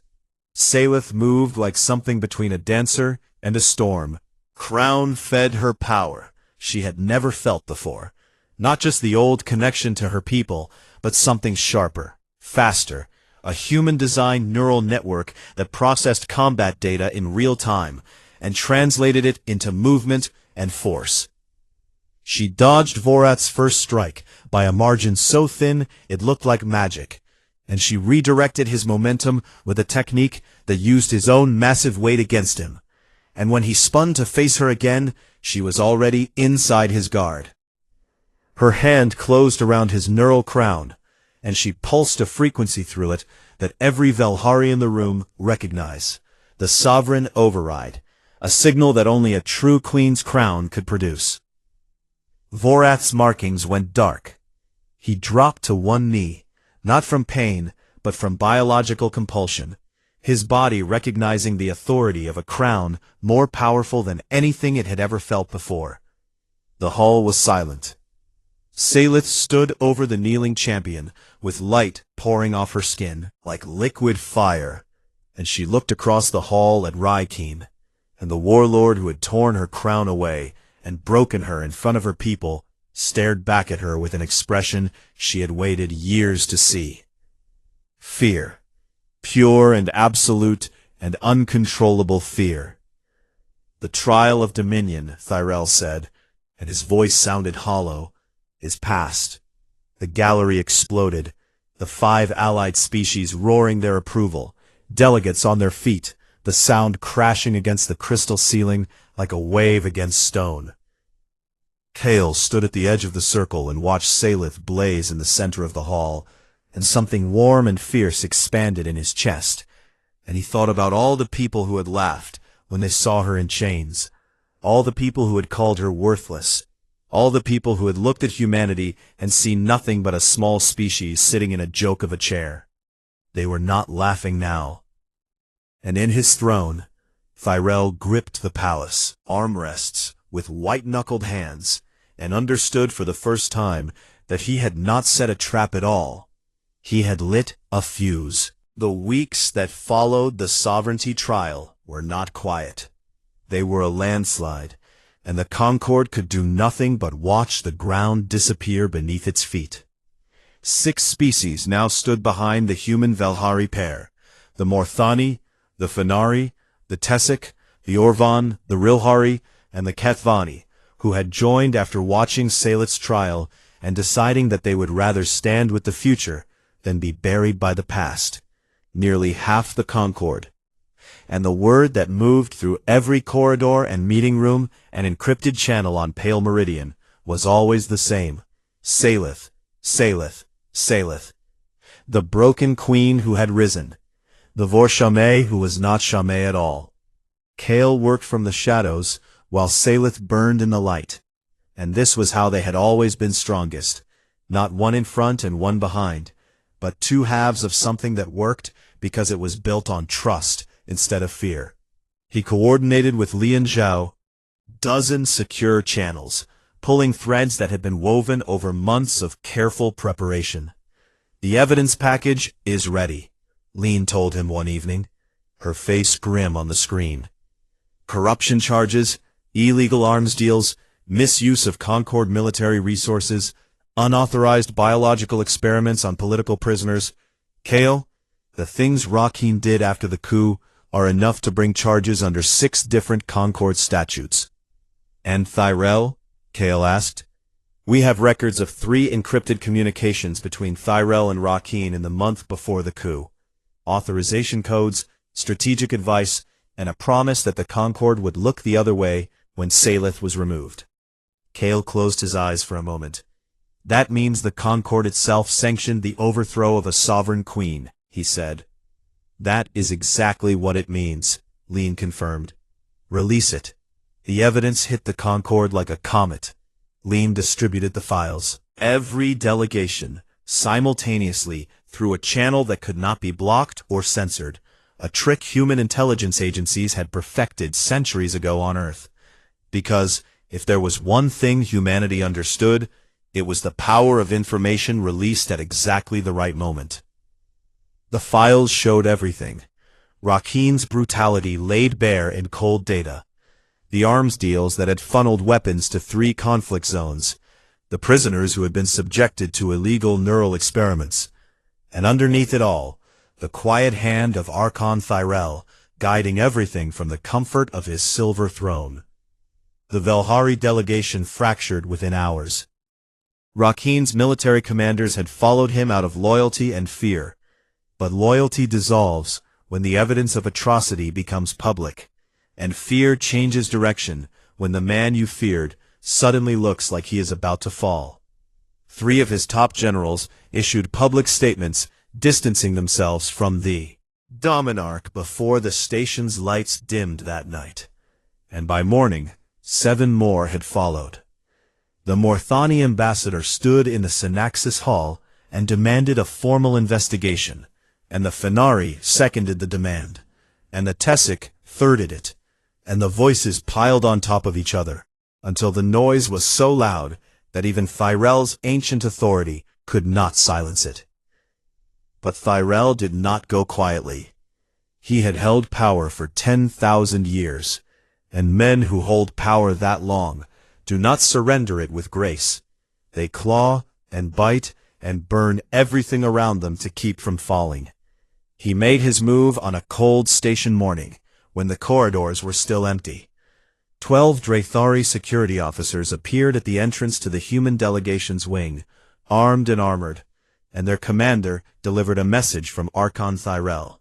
Salith moved like something between a dancer and a storm. Crown fed her power she had never felt before. Not just the old connection to her people, but something sharper, faster, a human-designed neural network that processed combat data in real time and translated it into movement and force. She dodged Vorath's first strike by a margin so thin it looked like magic, and she redirected his momentum with a technique that used his own massive weight against him. And when he spun to face her again, she was already inside his guard. Her hand closed around his neural crown, and she pulsed a frequency through it that every Velhari in the room recognized, the sovereign override, a signal that only a true queen's crown could produce. Vorath's markings went dark. He dropped to one knee, not from pain, but from biological compulsion, his body recognizing the authority of a crown more powerful than anything it had ever felt before. The hall was silent. Salith stood over the kneeling champion, with light pouring off her skin like liquid fire, and she looked across the hall at Rykeen, and the warlord who had torn her crown away and broken her in front of her people stared back at her with an expression she had waited years to see. Fear. Pure and absolute and uncontrollable fear. "The trial of dominion," Thyrell said, and his voice sounded hollow, "is past." The gallery exploded, the 5 allied species roaring their approval, delegates on their feet, the sound crashing against the crystal ceiling like a wave against stone. Kale stood at the edge of the circle and watched Salith blaze in the center of the hall, and something warm and fierce expanded in his chest, and he thought about all the people who had laughed when they saw her in chains, all the people who had called her worthless, all the people who had looked at humanity and seen nothing but a small species sitting in a joke of a chair. They were not laughing now. And in his throne, Thyrell gripped the palace, armrests, with white-knuckled hands, and understood for the first time that he had not set a trap at all. He had lit a fuse. The weeks that followed the sovereignty trial were not quiet. They were a landslide, and the Concorde could do nothing but watch the ground disappear beneath its feet. 6 species now stood behind the human Velhari pair: the Morthani, the Fenari, the Tessic, the Orvan, the Rilhari, and the Kethvani, who had joined after watching Salet's trial and deciding that they would rather stand with the future than be buried by the past. Nearly half the Concorde. And the word that moved through every corridor and meeting room and encrypted channel on Pale Meridian was always the same: Saleth, Saleth, Saleth. The broken queen who had risen. The Vor-Shamay who was not Shamay at all. Kale worked from the shadows, while Saleth burned in the light. And this was how they had always been strongest. Not one in front and one behind, but 2 halves of something that worked because it was built on trust instead of fear. He coordinated with Lian Zhao, dozen secure channels, pulling threads that had been woven over months of careful preparation. "The evidence package is ready," Lian told him one evening, her face grim on the screen. Corruption charges, illegal arms deals, misuse of Concorde military resources, unauthorized biological experiments on political prisoners. Kale, the things Rakeen did after the coup are enough to bring charges under 6 different Concorde statutes. "And Thyrell?" Kale asked. "We have records of 3 encrypted communications between Thyrell and Rakeen in the month before the coup. Authorization codes, strategic advice, and a promise that the Concorde would look the other way when Saleth was removed." Kale closed his eyes for a moment. "That means the Concorde itself sanctioned the overthrow of a sovereign queen," he said. "That is exactly what it means," Lian confirmed. "Release it." The evidence hit the Concorde like a comet. Lian distributed the files. Every delegation, simultaneously, through a channel that could not be blocked or censored, a trick human intelligence agencies had perfected centuries ago on Earth. Because, if there was one thing humanity understood, it was the power of information released at exactly the right moment. The files showed everything. Rakeen's brutality laid bare in cold data. The arms deals that had funneled weapons to 3 conflict zones. The prisoners who had been subjected to illegal neural experiments. And underneath it all, the quiet hand of Archon Thyrell, guiding everything from the comfort of his silver throne. The Velhari delegation fractured within hours. Rakeen's military commanders had followed him out of loyalty and fear. But loyalty dissolves when the evidence of atrocity becomes public, and fear changes direction when the man you feared suddenly looks like he is about to fall. 3 of his top generals issued public statements distancing themselves from the Dominarch before the station's lights dimmed that night, and by morning 7 more had followed. The Morthani ambassador stood in the Synaxis Hall and demanded a formal investigation, and the Fenari seconded the demand, and the Tessic thirded it, and the voices piled on top of each other, until the noise was so loud that even Thyrell's ancient authority could not silence it. But Thyrell did not go quietly. He had held power for 10,000 years, and men who hold power that long do not surrender it with grace. They claw and bite and burn everything around them to keep from falling. He made his move on a cold station morning, when the corridors were still empty. 12 Draythari security officers appeared at the entrance to the human delegation's wing, armed and armored, and their commander delivered a message from Archon Thyrell.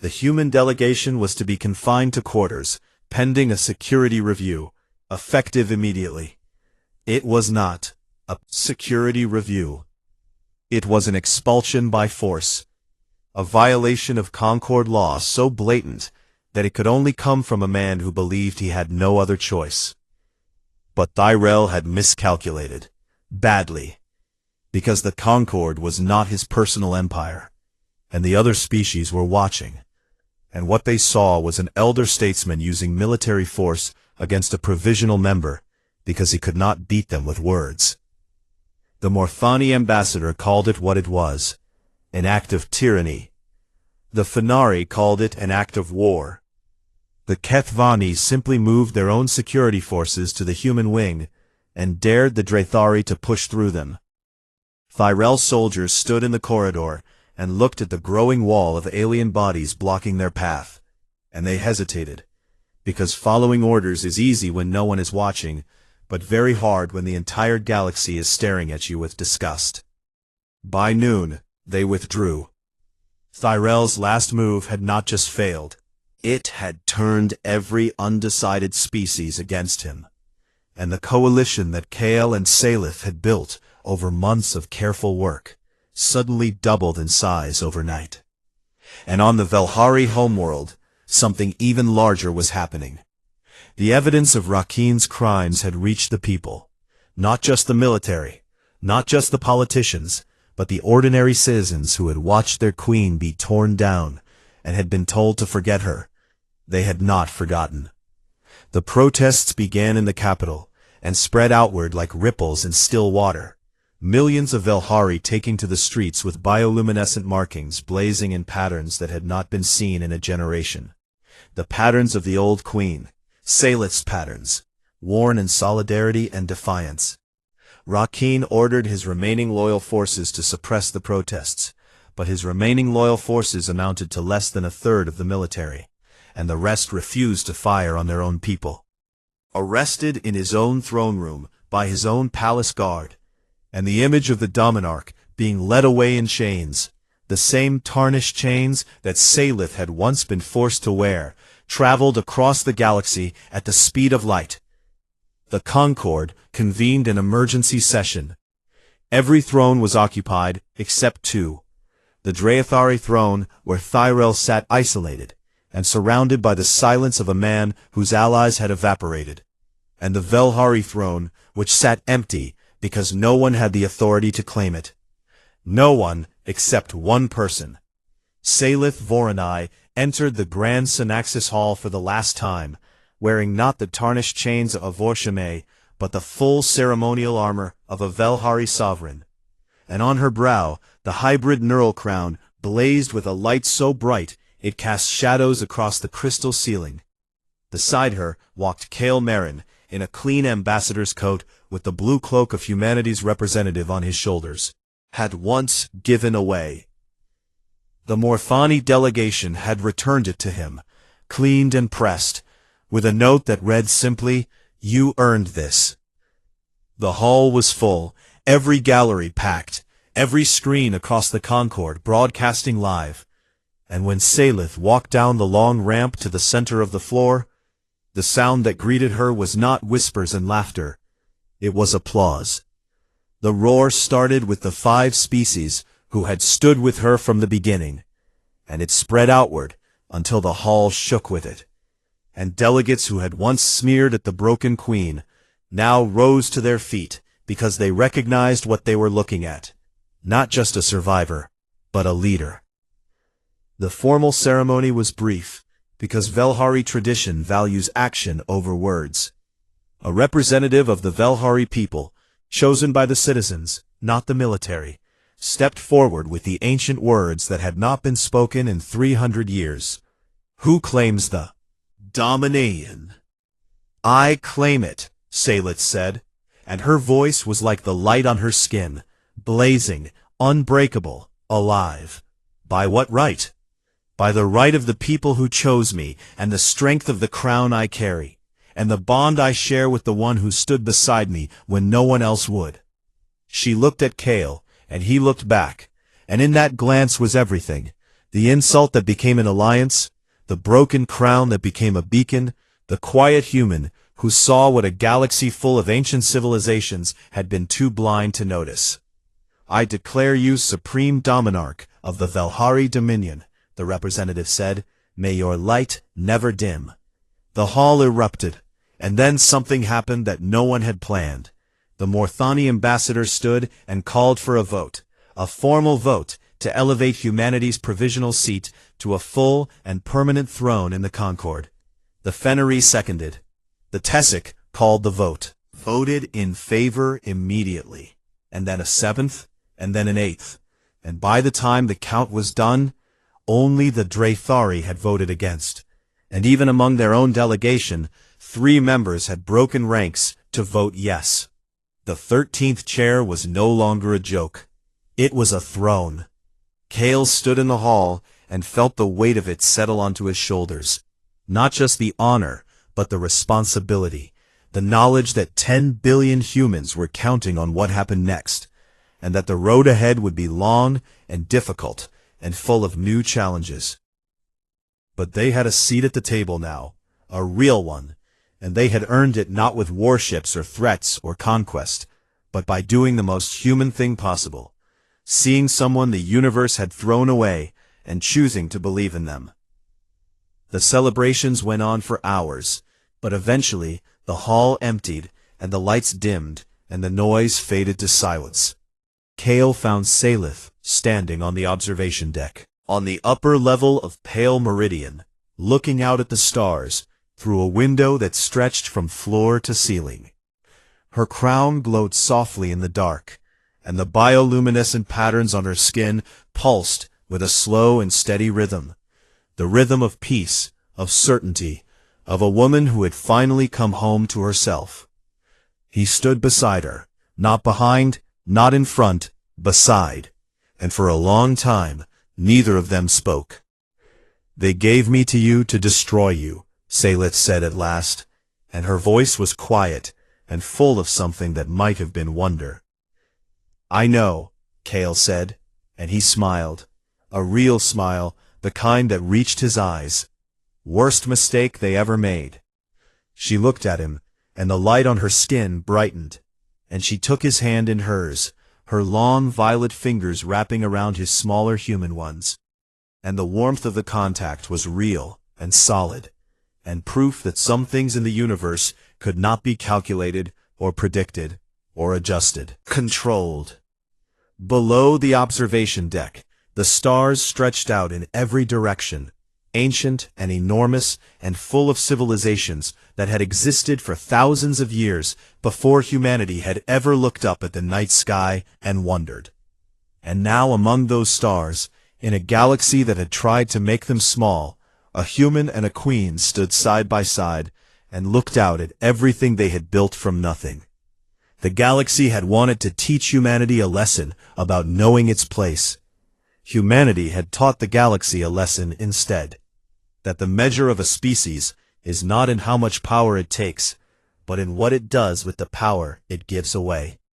The human delegation was to be confined to quarters, pending a security review, effective immediately. It was not a security review. It was an expulsion by force, a violation of Concorde law so blatant that it could only come from a man who believed he had no other choice. But Thyrell had miscalculated, badly, because the Concorde was not his personal empire, and the other species were watching, and what they saw was an elder statesman using military force against a provisional member because he could not beat them with words. The Morthani ambassador called it what it was, an act of tyranny. The Fenari called it an act of war. The Kethvani simply moved their own security forces to the human wing, and dared the Drethari to push through them. Tyrell soldiers stood in the corridor and looked at the growing wall of alien bodies blocking their path, and they hesitated, because following orders is easy when no one is watching, but very hard when the entire galaxy is staring at you with disgust. By noon, they withdrew. Tyrell's last move had not just failed, it had turned every undecided species against him, and the coalition that Kael and Salith had built over months of careful work suddenly doubled in size overnight. And on the Velhari homeworld, something even larger was happening. The evidence of Rakin's crimes had reached the people, not just the military, not just the politicians, but the ordinary citizens who had watched their queen be torn down and had been told to forget her. They had not forgotten. The protests began in the capital and spread outward like ripples in still water, millions of Velhari taking to the streets with bioluminescent markings blazing in patterns that had not been seen in a generation. The patterns of the old queen, Salith's patterns, worn in solidarity and defiance. Rakin ordered his remaining loyal forces to suppress the protests, but his remaining loyal forces amounted to less than a third of the military, and the rest refused to fire on their own people. Arrested in his own throne room by his own palace guard, and the image of the Dominarch being led away in chains, the same tarnished chains that Salith had once been forced to wear, traveled across the galaxy at the speed of light. The Concord convened an emergency session. Every throne was occupied except two. The Drethari throne, where Tyrell sat isolated and surrounded by the silence of a man whose allies had evaporated, and the Velhari throne, which sat empty because no one had the authority to claim it. No one except one person. Salith Voronai entered the Grand Synaxis Hall for the last time, wearing not the tarnished chains of Vorshame, but the full ceremonial armor of a Velhari sovereign. And on her brow, the hybrid neural crown blazed with a light so bright it cast shadows across the crystal ceiling. Beside her walked Kael Marin, in a clean ambassador's coat with the blue cloak of humanity's representative on his shoulders, had once given away. The Morthani delegation had returned it to him, cleaned and pressed, with a note that read simply, "You earned this." The hall was full, every gallery packed, every screen across the Concord broadcasting live, and when Salith walked down the long ramp to the center of the floor, the sound that greeted her was not whispers and laughter, it was applause. The roar started with the 5 species who had stood with her from the beginning, and it spread outward until the hall shook with it. And delegates who had once sneered at the broken queen now rose to their feet because they recognized what they were looking at, not just a survivor, but a leader. The formal ceremony was brief, because Velhari tradition values action over words. A representative of the Velhari people, chosen by the citizens, not the military, stepped forward with the ancient words that had not been spoken in 300 years. "Who claims the Dominion?" "I claim it," Salith said, and her voice was like the light on her skin, blazing, unbreakable, alive. "By what right?" "By the right of the people who chose me, and the strength of the crown I carry, and the bond I share with the one who stood beside me when no one else would." She looked at Kael, and he looked back, and in that glance was everything: the insult that became an alliance, the broken crown that became a beacon, the quiet human who saw what a galaxy full of ancient civilizations had been too blind to notice. "I declare you supreme dominarch of the Velhari Dominion," the representative said. "May your light never dim." The hall erupted, and then something happened that no one had planned. The Morthani ambassador stood and called for a vote, a formal vote to elevate humanity's provisional seat to a full and permanent throne in the Concord. The Fenari seconded. The Tessic called the vote, voted in favor immediately, and then a 7th, and then an 8th, and by the time the count was done, only the Draythari had voted against, and even among their own delegation, 3 members had broken ranks to vote yes. The 13th chair was no longer a joke. It was a throne. Kale stood in the hall and felt the weight of it settle onto his shoulders. Not just the honor, but the responsibility, the knowledge that 10 billion humans were counting on what happened next, and that the road ahead would be long and difficult and full of new challenges. But they had a seat at the table now, a real one, and they had earned it not with warships or threats or conquest, but by doing the most human thing possible, seeing someone the universe had thrown away and choosing to believe in them. The celebrations went on for hours, but eventually the hall emptied and the lights dimmed and the noise faded to silence. Kale found Salith standing on the observation deck, on the upper level of Pale Meridian, looking out at the stars through a window that stretched from floor to ceiling. Her crown glowed softly in the dark, and the bioluminescent patterns on her skin pulsed with a slow and steady rhythm, the rhythm of peace, of certainty, of a woman who had finally come home to herself. He stood beside her, not behind, not in front, beside, and for a long time neither of them spoke. "They gave me to you to destroy you," Salith said at last, and her voice was quiet and full of something that might have been wonder. "I know," Kale said, and he smiled, a real smile, the kind that reached his eyes. Worst mistake they ever made. She looked at him, and the light on her skin brightened, and she took his hand in hers, her long violet fingers wrapping around his smaller human ones. And the warmth of the contact was real and solid, and proof that some things in the universe could not be calculated or predicted or adjusted. Controlled. Below the observation deck, the stars stretched out in every direction, ancient and enormous and full of civilizations that had existed for thousands of years before humanity had ever looked up at the night sky and wondered. And now among those stars, in a galaxy that had tried to make them small, a human and a queen stood side by side and looked out at everything they had built from nothing. The galaxy had wanted to teach humanity a lesson about knowing its place. Humanity had taught the galaxy a lesson instead, that the measure of a species is not in how much power it takes, but in what it does with the power it gives away.